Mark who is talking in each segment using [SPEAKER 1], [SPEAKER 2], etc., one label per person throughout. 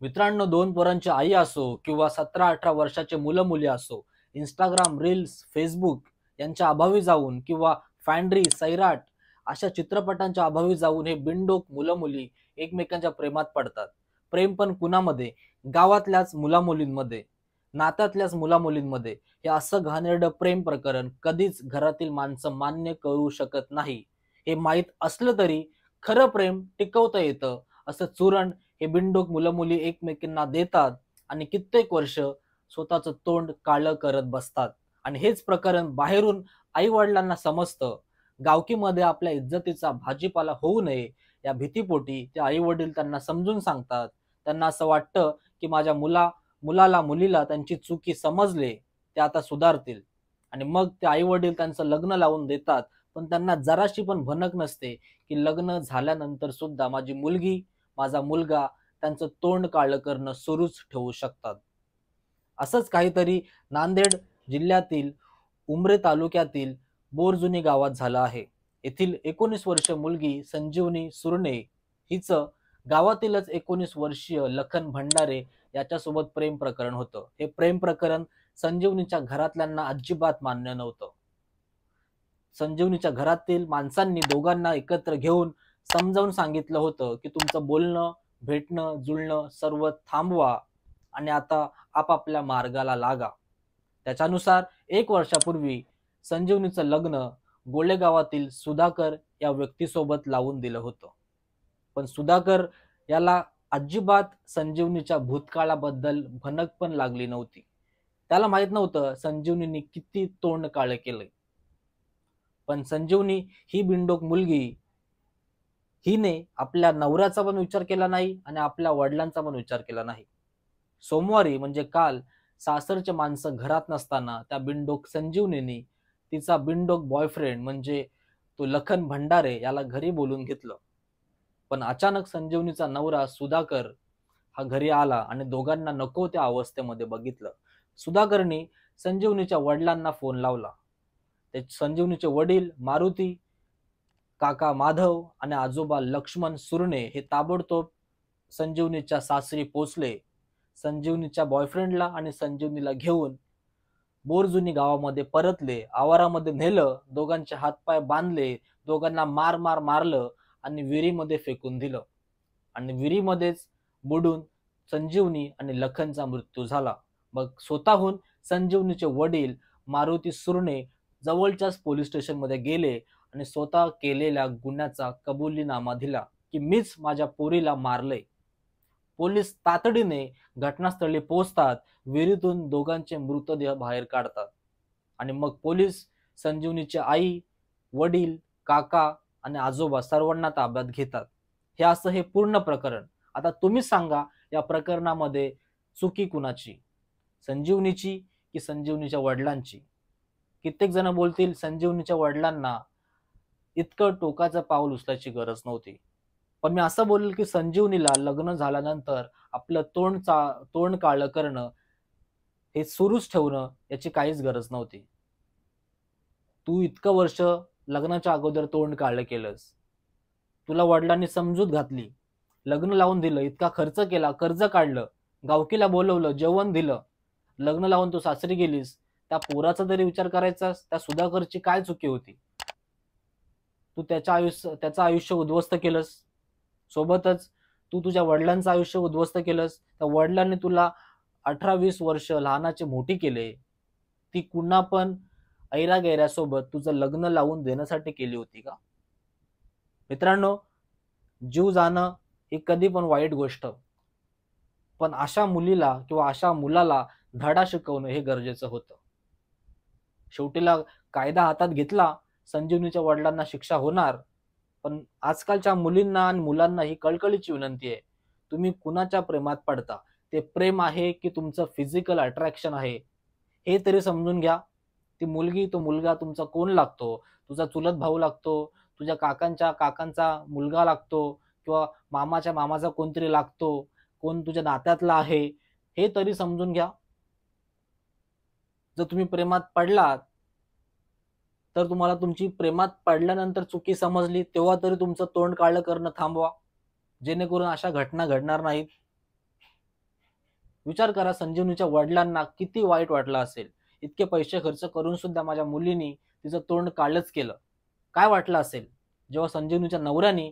[SPEAKER 1] मित्रांनो, दोन पोरांची आई असो किंवा 17-18 वर्षाचे मुलं मुली असो, इंस्टाग्राम, रील्स, फेसबुक यांच्या अभावी जाऊन किंवा फॅन्ड्री, सैराट अशा चित्रपटांच्या अभावी जाऊन हे बिनडोक मुलं मुली एकमेकांच्या प्रेमात पडतात. प्रेम पण कुणामध्ये? गावातल्याच मुलामुलींमध्ये, नात्यातल्याच मुलामुलींमध्ये. हे असं घाणेरडं प्रेम प्रकरण कधीच घरातील माणसं मान्य करू शकत नाही. हे माहीत असलं तरी खरं प्रेम टिकवता येतं असं चुरण हे बिनडोक मुलं मुली एकमेकींना देतात आणि कित्येक वर्ष स्वतःचं तोंड काळं करत बसतात. आणि हेच प्रकरण बाहेरून आई वडिलांना समजतं. गावकीमध्ये आपल्या इज्जतीचा भाजीपाला होऊ नये या भीतीपोटी ते आई वडील त्यांना समजून सांगतात. त्यांना असं वाटतं की माझ्या मुलाला मुलीला त्यांची चुकी समजले, ते आता सुधारतील. आणि मग ते आई वडील त्यांचं लग्न लावून देतात. पण त्यांना जराशी पण भनक नसते की लग्न झाल्यानंतर सुद्धा माझी मुलगी, माझा मुलगा त्यांचं तोंड काळं करणं सुरूच ठेवू शकतात. असंच काहीतरी नांदेड जिल्ह्यातील उमरे तालुक्यातील बोरजुनी गावात झालं आहे. येथील 19 वर्षीय मुलगी संजीवनी सुरणे हिचं गावातीलच 19 वर्षीय लखन भंडारे याच्यासोबत प्रेम प्रकरण होतं. हे प्रेम प्रकरण संजीवनीच्या घरातल्यांना अजिबात मान्य नव्हतं. संजीवनीच्या घरातील माणसांनी दोघांना एकत्र घेऊन समजावून सांगितलं होतं की तुमचं बोलणं, भेटणं, जुळणं सर्व थांबवा आणि आता आपापल्या मार्गाला लागा. त्याच्यानुसार 1 वर्षापूर्वी संजीवनीचं लग्न गोळेगावातील सुधाकर या व्यक्तीसोबत लावून दिलं होतं. पण सुधाकर याला अजिबात संजीवनीच्या भूतकाळाबद्दल भनक पण लागली नव्हती. त्याला माहित नव्हतं संजीवनीने किती तोंड काळं केलंय. पण संजीवनी ही बिनडोक मुलगी हिने आपल्या नवऱ्याचा पण विचार केला नाही आणि आपल्या वडिलांचा पण विचार केला नाही. सोमवारी म्हणजे काल सासरचे माणसं घरात नसताना त्या बिनडोक संजीवनीने तिचा बिनडोक बॉयफ्रेंड म्हणजे तो लखन भंडारे याला घरी बोलून घेतलं. पण अचानक संजीवनीचा नवरा सुधाकर हा घरी आला आणि दोघांना नको त्या अवस्थेमध्ये बघितलं. सुधाकरनी संजीवनीच्या वडिलांना फोन लावला. ते संजीवनीचे वडील मारुती, काका माधव आणि आजोबा लक्ष्मण सुरणे हे ताबडतोब संजीवनीच्या सासरी पोचले. संजीवनीच्या बॉयफ्रेंडला आणि संजीवनीला घेऊन बोरजुनी गावामध्ये परतले. आवारामध्ये नेलं, दोघांचे हातपाय बांधले, दोघांना मार मार मारलं आणि विहिरीमध्ये फेकून दिलं. आणि विहिरीमध्येच बुडून संजीवनी आणि लखनचा मृत्यू झाला. मग स्वतःहून संजीवनीचे वडील मारुती सुरणे जवळच्याच पोलीस स्टेशनमध्ये गेले आणि स्वतः केलेल्या गुन्ह्याचा कबुलीनामा दिला की मीच माझ्या पोरीला मारलंय. पोलीस तातडीने घटनास्थळी पोहोचतात, विहिरीतून दोघांचे मृतदेह बाहेर काढतात आणि मग पोलीस संजीवनीची आई, वडील, काका आणि आजोबा सर्वांना ताब्यात घेतात. हे पूर्ण प्रकरण. आता तुम्हीच सांगा, या प्रकरणामध्ये चुकी कुणाची? संजीवनीची की संजीवनीच्या वडिलांची? कित्येक जण बोलतील संजीवनीच्या वडिलांना इतकं टोकाचं पाऊल उचलायची गरज नव्हती. पण मी असं बोलेल की संजीवनीला लग्न झाल्यानंतर आपलं तोंड काळं करणं हे सुरूच ठेवणं याची काहीच गरज नव्हती. तू इतकं वर्ष लग्नाच्या अगोदर तोंड काळं केलंस. तुला वडिलांनी समजूत घातली, लग्न लावून दिलं, इतका खर्च केला, कर्ज काढलं, गावकीला बोलवलं, जेवण दिलं, लग्न लावून तू सासरी गेलीस. त्या पोराचा तरी विचार करायचास. त्या सुधाकरची काय चुकी होती? तू त्याचं आयुष्य उद्ध्वस्त केलंस. सोबतच तू तुझ्या वडिलांचं आयुष्य उद्ध्वस्त केलंस. त्या वडिलांनी तुला 18-20 वर्ष लहानाचे मोठी केले. ती कुणा पण ऐरा-गैऱ्यासोबत तुझं लग्न लावून देण्यासाठी केली होती का? मित्रांनो, जीव जाणं ही कधी पण वाईट गोष्ट. पण अशा मुलीला किंवा अशा मुलाला धडा शिकवणं हे गरजेचं होतं. शेवटीला कायदा हातात घेतला, संजीवनीच्या वडिलांना शिक्षा होणार. पण आजकालच्या मुलींना आणि मुलांना ही कळकळीची विनंती आहे, तुम्ही कुणाच्या प्रेमात पडता? ते प्रेम आहे की तुमचं फिजिकल अट्रॅक्शन आहे, हे तरी समजून घ्या. ती मुलगी, तो मुलगा तुमचा कोण लागतो? तुझा चुलत भाऊ लागतो, तुझ्या काकांच्या काकांचा मुलगा लागतो किंवा मामाच्या मामाचा कोणतरी लागतो, कोण तुझ्या नात्यातला आहे, हे तरी समजून घ्या. जर तुम्ही प्रेमात पडलात, तर तुम्हाला तुमची प्रेमात पडल्यानंतर चुकी समजली तेव्हा तरी तुमचं तोंड काळं करणं थांबवा, जेणेकरून अशा घटना घडणार नाहीत. विचार करा, संजीवनीच्या वडिलांना किती वाईट वाटलं असेल. इतके पैसे खर्च करून सुद्धा माझ्या मुलीनी तिचं तोंड काळच केलं. काय वाटलं असेल जेव्हा संजीवनीच्या नवऱ्याने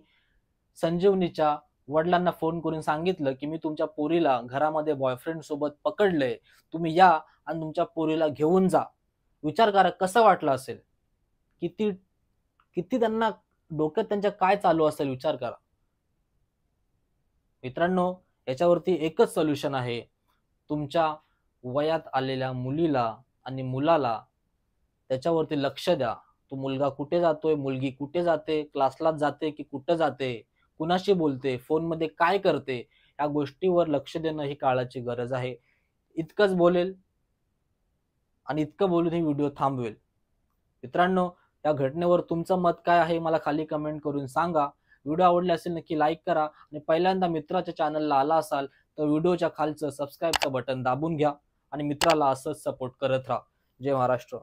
[SPEAKER 1] संजीवनीच्या वडिलांना फोन करून सांगितलं की मी तुमच्या पोरीला घरामध्ये बॉयफ्रेंड सोबत पकडलंय, तुम्ही या आणि तुमच्या पोरीला घेऊन जा. विचार करा कसं वाटलं असेल. किती किती त्यांना डोक्यात त्यांच्या काय चालू असेल विचार करा. मित्रांनो, याच्यावरती एकच सोल्युशन आहे. तुमच्या वयात आलेल्या मुलीला आणि मुलाला त्याच्यावरती लक्ष द्या. तो मुलगा कुठे जातोय, मुलगी कुठे जाते, क्लासलाच जाते की कुठं जाते, कुणाशी बोलते, फोनमध्ये काय करते, या गोष्टीवर लक्ष देणं ही काळाची गरज आहे. इतकंच बोलेल आणि इतकं बोलून ही व्हिडिओ थांबवेल. मित्रांनो, या घटनेवर तुमचं मत काय आहे मला खाली कमेंट करून सांगा. व्हिडिओ आवडला असेल नक्की लाईक करा आणि पहिल्यांदा मित्राच्या चॅनलला आला असाल तर व्हिडिओच्या खालचं सबस्क्राईबचं बटन दाबून घ्या आणि मित्राला असंच सपोर्ट करत राहा. जय महाराष्ट्र.